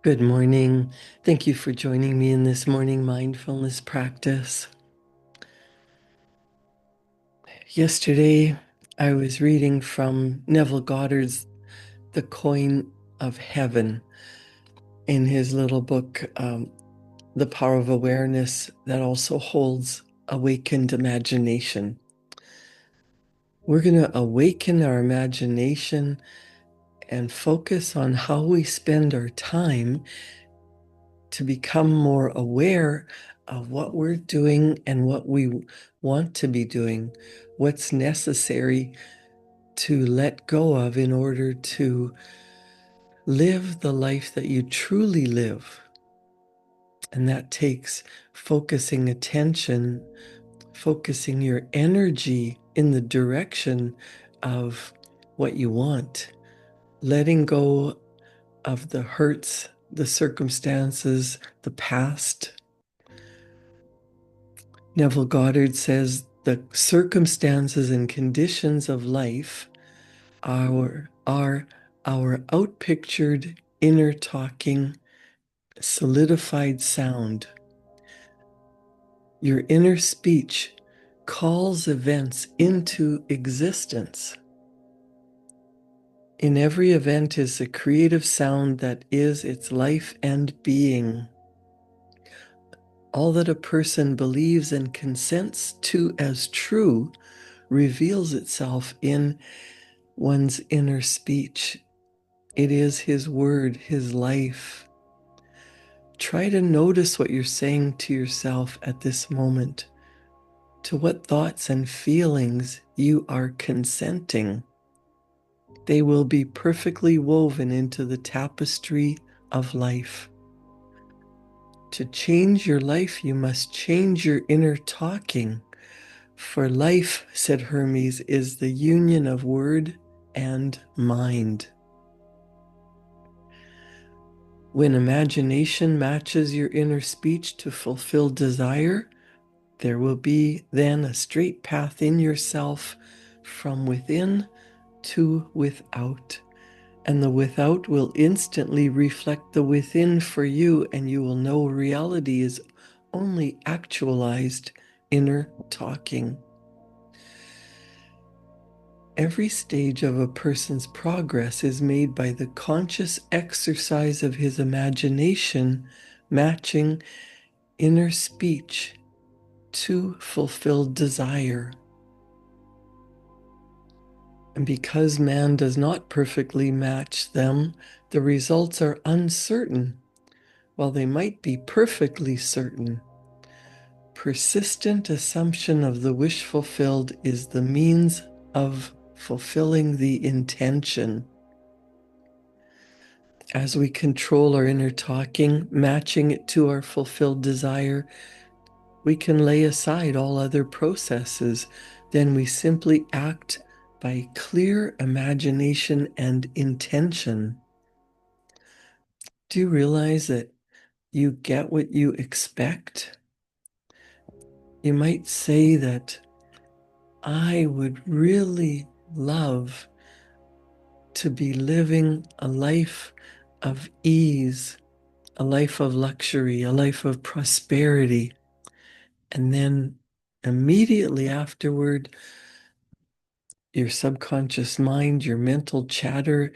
Good morning. Thank you for joining me in this morning mindfulness practice. Yesterday, I was reading from Neville Goddard's The Coin of Heaven in his little book, The Power of Awareness, that also holds awakened imagination. We're going to awaken our imagination and focus on how we spend our time to become more aware of what we're doing and what we want to be doing, what's necessary to let go of in order to live the life that you truly live. And that takes focusing attention, focusing your energy in the direction of what you want, letting go of the hurts, the circumstances, the past. Neville Goddard says the circumstances and conditions of life are our outpictured inner talking solidified sound. Your inner speech calls events into existence. In every event is a creative sound that is its life and being. All that a person believes and consents to as true reveals itself in one's inner speech. It is his word, his life. Try to notice what you're saying to yourself at this moment, to what thoughts and feelings you are consenting. They will be perfectly woven into the tapestry of life. To change your life, you must change your inner talking. For life, said Hermes, is the union of word and mind. When imagination matches your inner speech to fulfill desire, there will be then a straight path in yourself from within to without. And the without will instantly reflect the within for you, and you will know reality is only actualized inner talking. Every stage of a person's progress is made by the conscious exercise of his imagination matching inner speech to fulfilled desire. And because man does not perfectly match them, the results are uncertain, while they might be perfectly certain. Persistent assumption of the wish fulfilled is the means of fulfilling the intention. As we control our inner talking, matching it to our fulfilled desire, we can lay aside all other processes. Then we simply act by clear imagination and intention. Do you realize that you get what you expect? You might say that I would really love to be living a life of ease, a life of luxury, a life of prosperity. And then immediately afterward, your subconscious mind, your mental chatter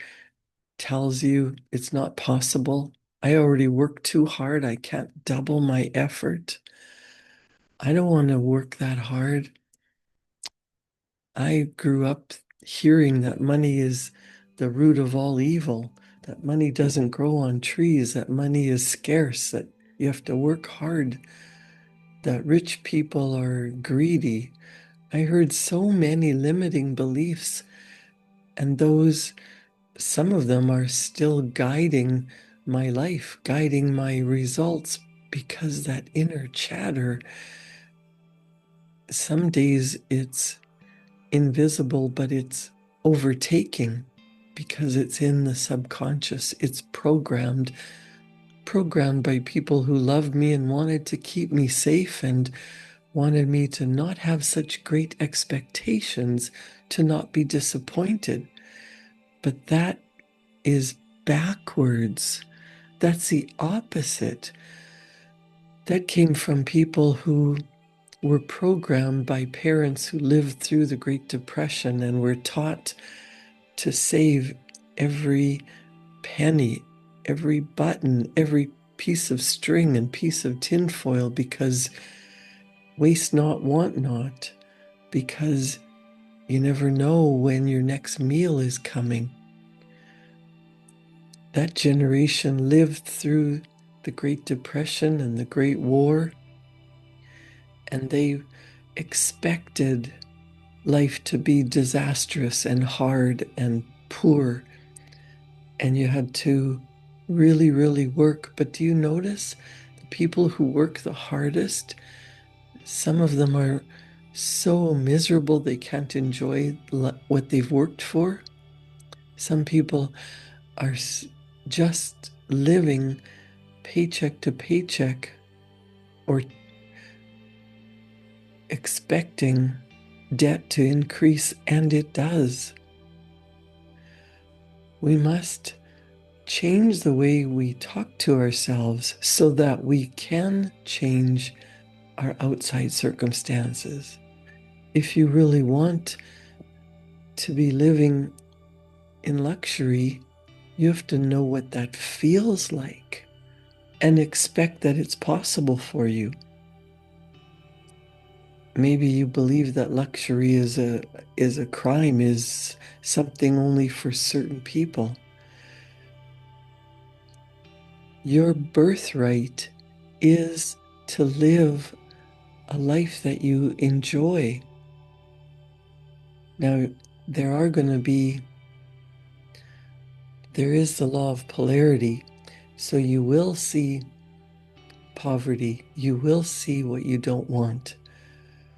tells you it's not possible. I already work too hard. I can't double my effort. I don't want to work that hard. I grew up hearing that money is the root of all evil, that money doesn't grow on trees, that money is scarce, that you have to work hard, that rich people are greedy. I heard so many limiting beliefs, and some of them are still guiding my life, guiding my results, because that inner chatter, some days it's invisible, but it's overtaking because it's in the subconscious. It's programmed by people who loved me and wanted to keep me safe and wanted me to not have such great expectations, to not be disappointed. But that is backwards. That's the opposite. That came from people who were programmed by parents who lived through the Great Depression and were taught to save every penny, every button, every piece of string and piece of tinfoil, because waste not, want not, because you never know when your next meal is coming. That generation lived through the Great Depression and the Great War, and they expected life to be disastrous and hard and poor, and you had to really, really work. But do you notice the people who work the hardest, some of them are so miserable they can't enjoy what they've worked for? Some people are just living paycheck to paycheck, or expecting debt to increase, and it does. We must change the way we talk to ourselves so that we can change our outside circumstances. If you really want to be living in luxury, you have to know what that feels like and expect that it's possible for you. Maybe you believe that luxury is a crime, is something only for certain people. Your birthright is to live a life that you enjoy. Now, there is the law of polarity, so you will see poverty, you will see what you don't want.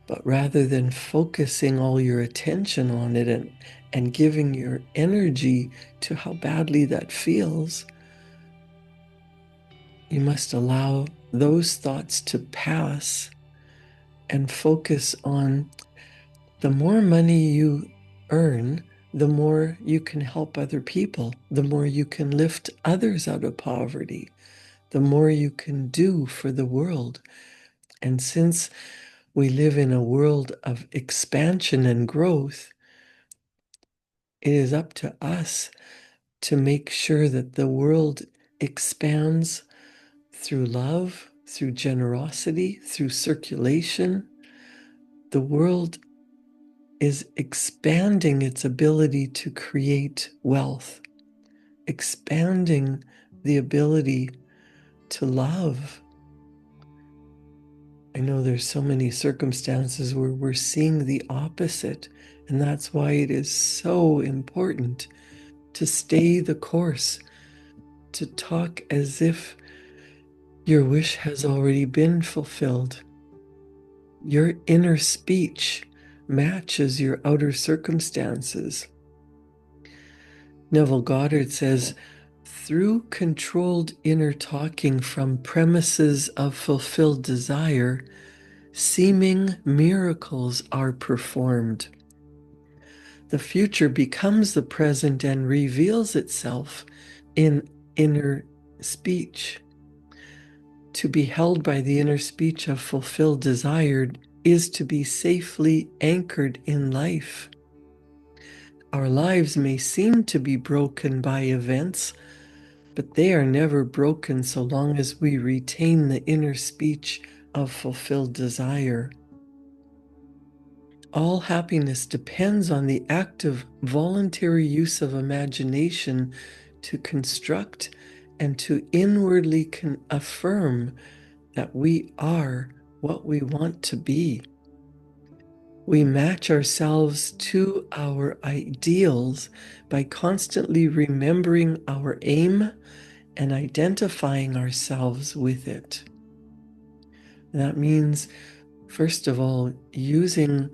But rather than focusing all your attention on it and giving your energy to how badly that feels, you must allow those thoughts to pass and focus on the more money you earn, the more you can help other people, the more you can lift others out of poverty, the more you can do for the world. And since we live in a world of expansion and growth, it is up to us to make sure that the world expands through love, through generosity, through circulation. The world is expanding its ability to create wealth, expanding the ability to love. I know there's so many circumstances where we're seeing the opposite, and that's why it is so important to stay the course, to talk as if your wish has already been fulfilled. Your inner speech matches your outer circumstances. Neville Goddard says, through controlled inner talking from premises of fulfilled desire, seeming miracles are performed. The future becomes the present and reveals itself in inner speech. To be held by the inner speech of fulfilled desire is to be safely anchored in life. Our lives may seem to be broken by events, but they are never broken so long as we retain the inner speech of fulfilled desire. All happiness depends on the active, voluntary use of imagination to construct and to inwardly affirm that we are what we want to be. We match ourselves to our ideals by constantly remembering our aim and identifying ourselves with it. That means, first of all, using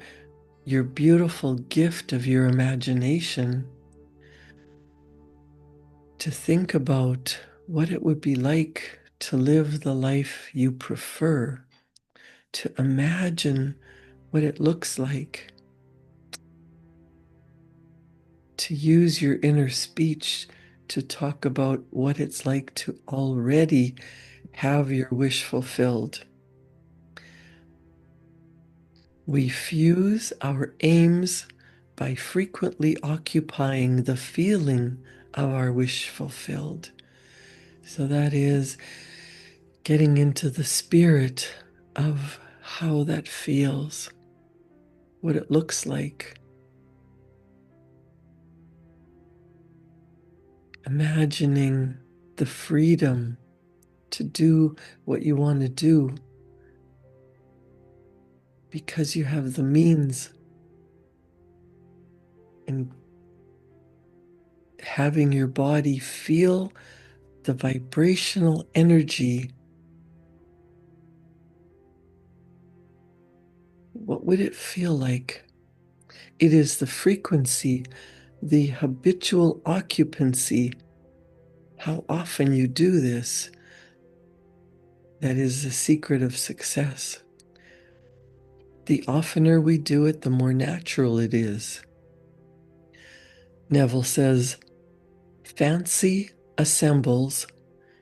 your beautiful gift of your imagination to think about what it would be like to live the life you prefer, to imagine what it looks like, to use your inner speech to talk about what it's like to already have your wish fulfilled. We fuse our aims by frequently occupying the feeling of our wish fulfilled. So that is getting into the spirit of how that feels, what it looks like. Imagining the freedom to do what you want to do because you have the means, and having your body feel the vibrational energy. What would it feel like? It is the frequency, the habitual occupancy, how often you do this, that is the secret of success. The oftener we do it, the more natural it is. Neville says, fancy assembles,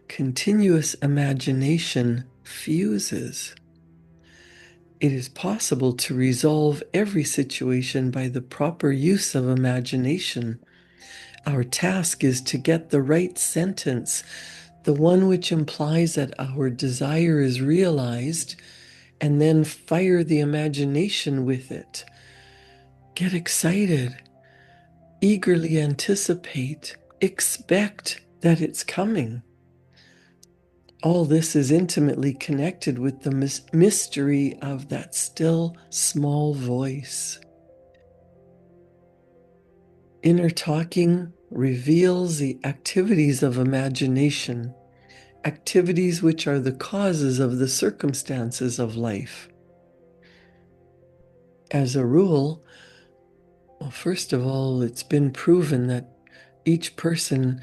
continuous imagination fuses. It is possible to resolve every situation by the proper use of imagination. Our task is to get the right sentence, the one which implies that our desire is realized, and then fire the imagination with it. Get excited, eagerly anticipate, expect that it's coming. All this is intimately connected with the mystery of that still small voice. Inner talking reveals the activities of imagination, activities which are the causes of the circumstances of life. As a rule, well, first of all, it's been proven that each person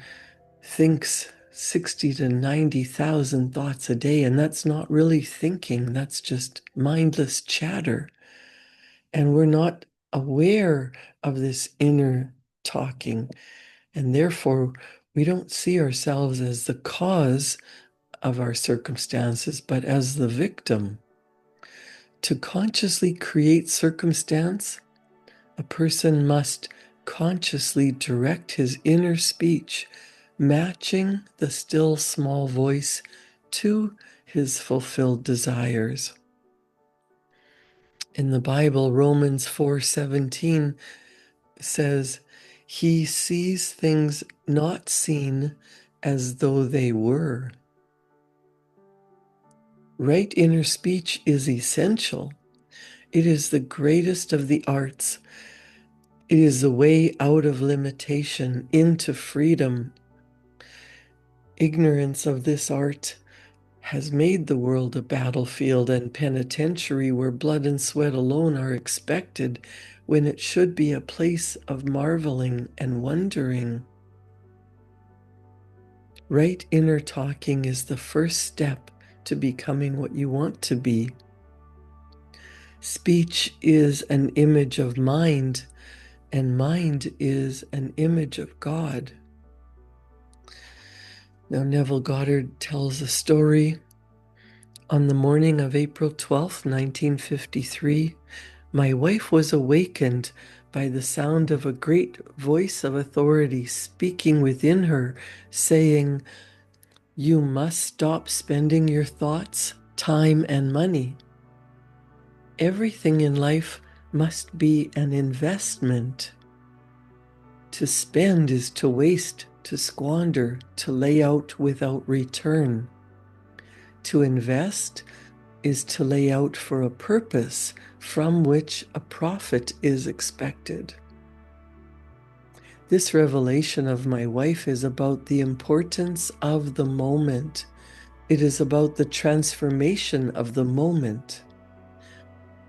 thinks 60 to 90,000 thoughts a day, and that's not really thinking, that's just mindless chatter. And we're not aware of this inner talking, and therefore we don't see ourselves as the cause of our circumstances, but as the victim. To consciously create circumstance, a person must consciously direct his inner speech, matching the still small voice to his fulfilled desires. In the Bible, Romans 4:17 says, he sees things not seen as though they were. Right inner speech is essential. It is the greatest of the arts. It is the way out of limitation into freedom. Ignorance of this art has made the world a battlefield and penitentiary where blood and sweat alone are expected, when it should be a place of marveling and wondering. Right inner talking is the first step to becoming what you want to be. Speech is an image of mind, and mind is an image of God. Now, Neville Goddard tells a story. On the morning of April 12th, 1953, my wife was awakened by the sound of a great voice of authority speaking within her, saying, "You must stop spending your thoughts, time, and money. Everything in life must be an investment. To spend is to waste, to squander, to lay out without return. To invest is to lay out for a purpose from which a profit is expected." This revelation of my wife is about the importance of the moment. It is about the transformation of the moment.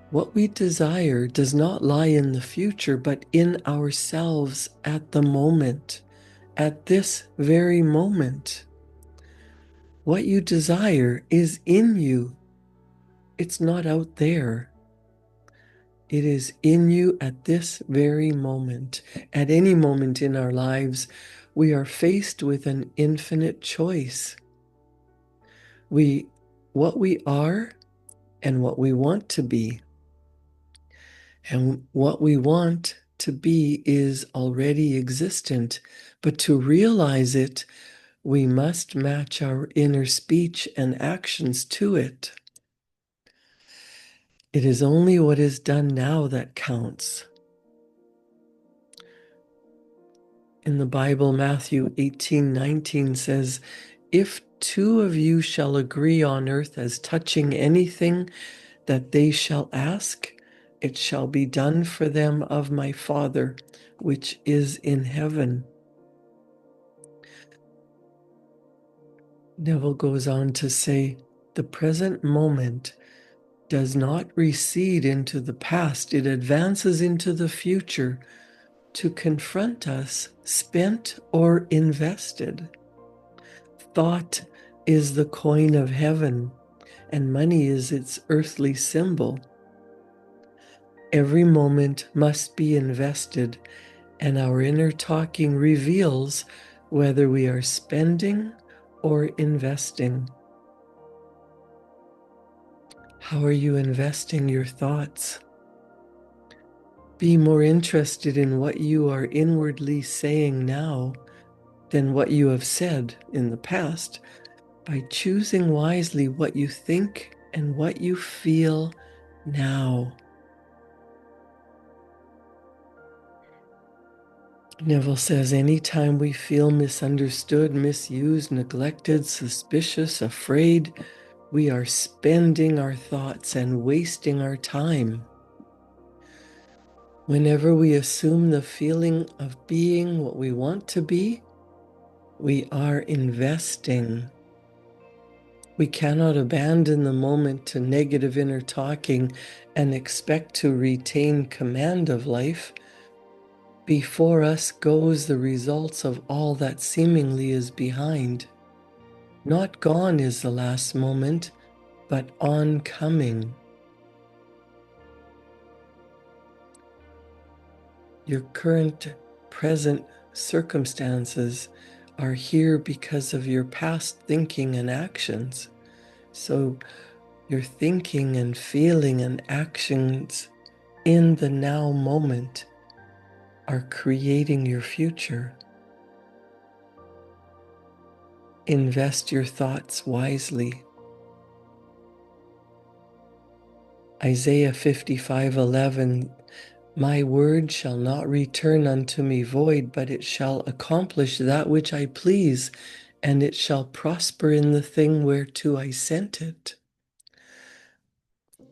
What we desire does not lie in the future, but in ourselves at the moment, at this very moment. What you desire is in you. It's not out there. It is in you at this very moment. At any moment in our lives, we are faced with an infinite choice. What we are and what we want to be. And what we want to be is already existent, but to realize it, we must match our inner speech and actions to it. It is only what is done now that counts. In the Bible, Matthew 18:19 says, "If two of you shall agree on earth as touching anything that they shall ask, it shall be done for them of my Father, which is in heaven." Neville goes on to say, the present moment does not recede into the past, it advances into the future to confront us, spent or invested. Thought is the coin of heaven, and money is its earthly symbol. Every moment must be invested, and our inner talking reveals whether we are spending or investing. How are you investing your thoughts? Be more interested in what you are inwardly saying now than what you have said in the past by choosing wisely what you think and what you feel now. Neville says, anytime we feel misunderstood, misused, neglected, suspicious, afraid, we are spending our thoughts and wasting our time. Whenever we assume the feeling of being what we want to be, we are investing. We cannot abandon the moment to negative inner talking and expect to retain command of life. Before us goes the results of all that seemingly is behind. Not gone is the last moment, but oncoming. Your current, present circumstances are here because of your past thinking and actions. So your thinking and feeling and actions in the now moment are creating your future. Invest your thoughts wisely. Isaiah 55:11, my word shall not return unto me void, but it shall accomplish that which I please, and it shall prosper in the thing whereto I sent it.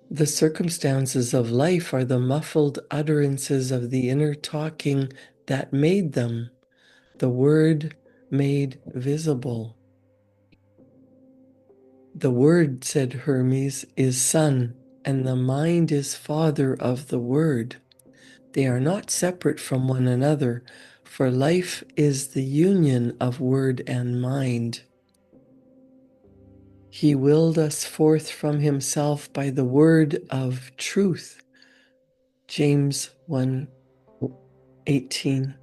The circumstances of life are the muffled utterances of the inner talking that made them, the word made visible. The word, said Hermes, is son, and the mind is father of the word. They are not separate from one another, for life is the union of word and mind. He willed us forth from himself by the word of truth. James 1:18.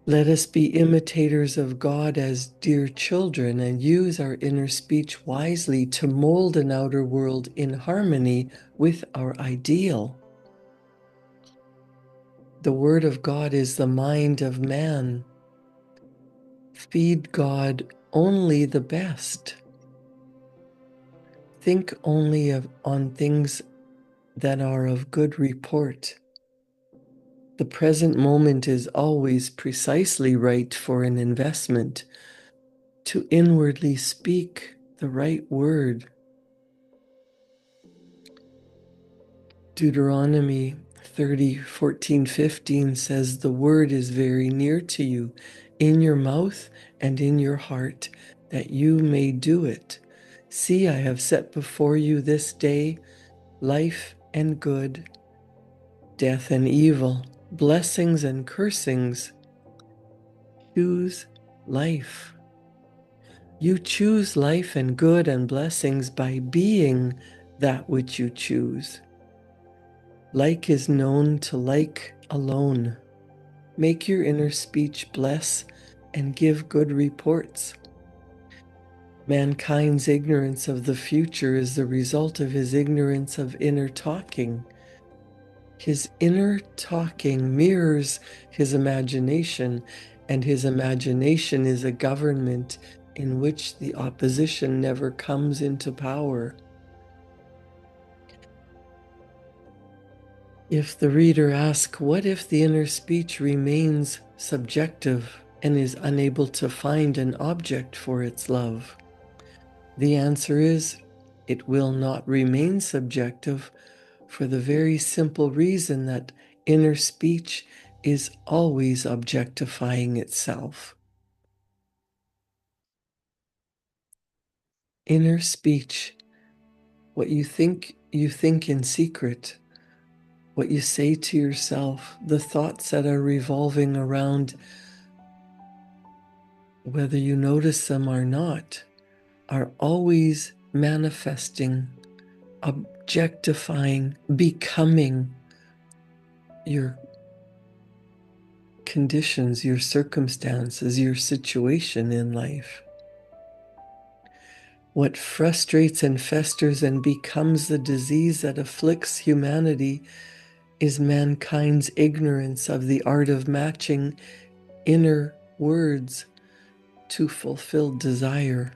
Let us be imitators of God as dear children and use our inner speech wisely to mold an outer world in harmony with our ideal. The Word of God is the mind of man. Feed God only the best. Think only on things that are of good report. The present moment is always precisely right for an investment, to inwardly speak the right word. Deuteronomy 30:14-15 says, the word is very near to you, in your mouth and in your heart, that you may do it. See, I have set before you this day life and good, death and evil, blessings and cursings. Choose life. You choose life and good and blessings by being that which you choose. Like is known to like alone. Make your inner speech bless and give good reports. Mankind's ignorance of the future is the result of his ignorance of inner talking. His inner talking mirrors his imagination, and his imagination is a government in which the opposition never comes into power. If the reader asks, what if the inner speech remains subjective and is unable to find an object for its love? The answer is, it will not remain subjective for the very simple reason that inner speech is always objectifying itself. Inner speech, what you think in secret, what you say to yourself, the thoughts that are revolving around, whether you notice them or not, are always manifesting, objectifying, becoming your conditions, your circumstances, your situation in life. What frustrates and festers and becomes the disease that afflicts humanity is mankind's ignorance of the art of matching inner words to fulfilled desire.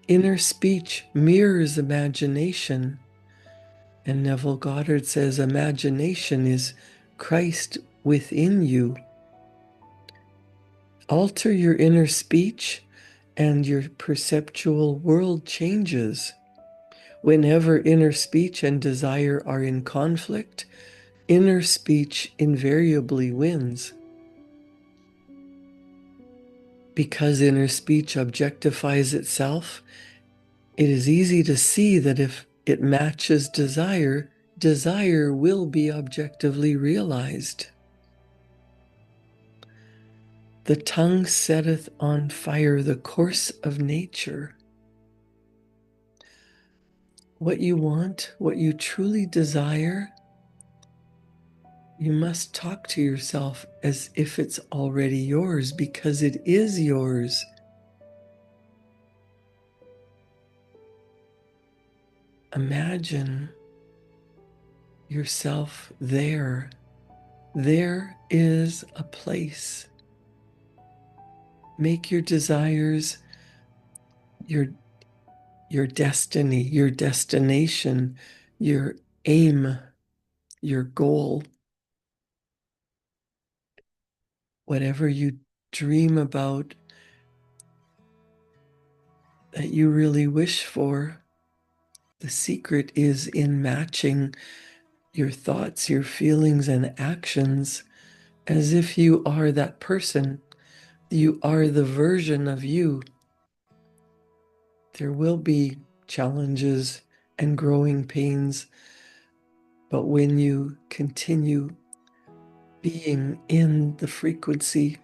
Inner speech mirrors imagination, and Neville Goddard says imagination is Christ within you. Alter your inner speech and your perceptual world changes. Whenever inner speech and desire are in conflict, inner speech invariably wins. Because inner speech objectifies itself, it is easy to see that if it matches desire, desire will be objectively realized. The tongue setteth on fire the course of nature. What you want, what you truly desire, you must talk to yourself as if it's already yours, because it is yours. Imagine yourself there. There is a place. Make your desires your destiny, your destination, your aim, your goal. Whatever you dream about that you really wish for, the secret is in matching your thoughts, your feelings, and actions as if you are that person. You are the version of you. There will be challenges and growing pains, but when you continue being in the frequency,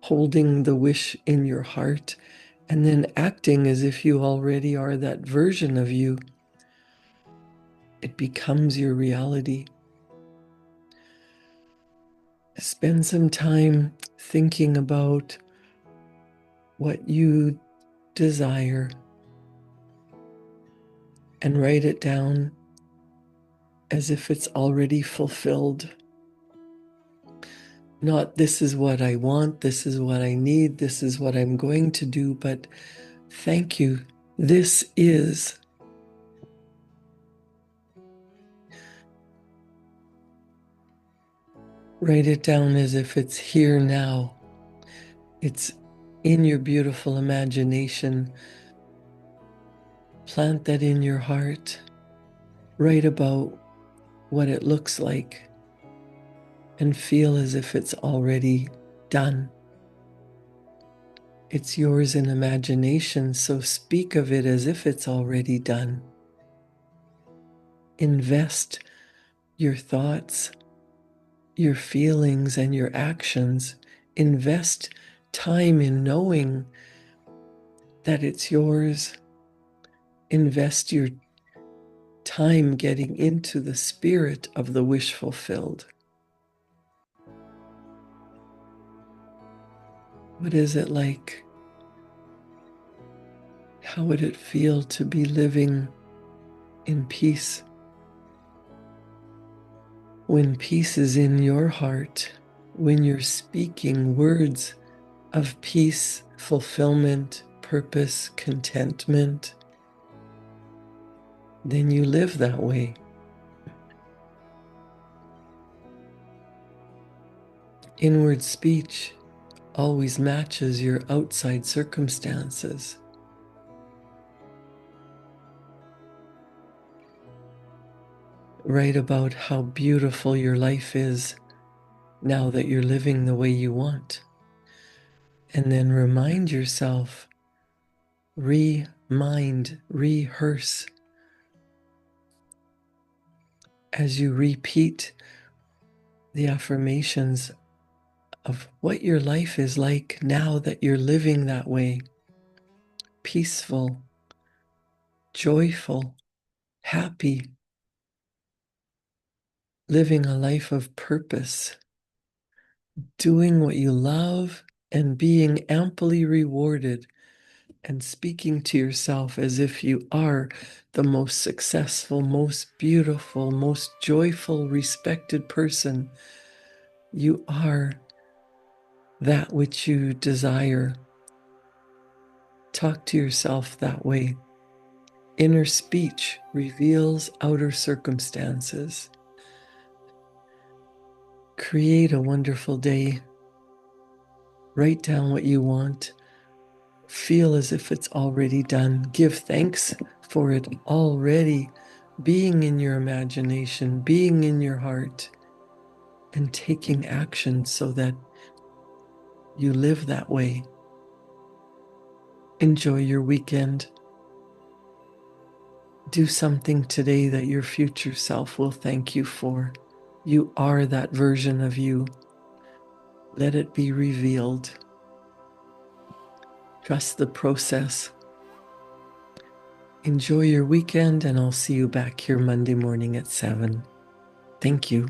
holding the wish in your heart, and then acting as if you already are that version of you, it becomes your reality. Spend some time thinking about what you desire and write it down as if it's already fulfilled. Not this is what I want, this is what I need, this is what I'm going to do, but thank you. This is. Write it down as if it's here now. It's in your beautiful imagination. Plant that in your heart. Write about what it looks like and feel as if it's already done. It's yours in imagination, so speak of it as if it's already done. Invest your thoughts, your feelings, and your actions. Invest time in knowing that it's yours. Invest your time getting into the spirit of the wish fulfilled. What is it like? How would it feel to be living in peace? When peace is in your heart, when you're speaking words of peace, fulfillment, purpose, contentment, then you live that way. Inward speech always matches your outside circumstances. Write about how beautiful your life is now that you're living the way you want. And then remind yourself, rehearse as you repeat the affirmations of what your life is like now that you're living that way. Peaceful, joyful, happy, living a life of purpose, doing what you love and being amply rewarded, and speaking to yourself as if you are the most successful, most beautiful, most joyful, respected person. You are that which you desire. Talk to yourself that way. Inner speech reveals outer circumstances. Create a wonderful day. Write down what you want. Feel as if it's already done. Give thanks for it already being in your imagination, being in your heart, and taking action so that you live that way. Enjoy your weekend. Do something today that your future self will thank you for. You are that version of you. Let it be revealed. Trust the process. Enjoy your weekend, and I'll see you back here Monday morning at 7. Thank you.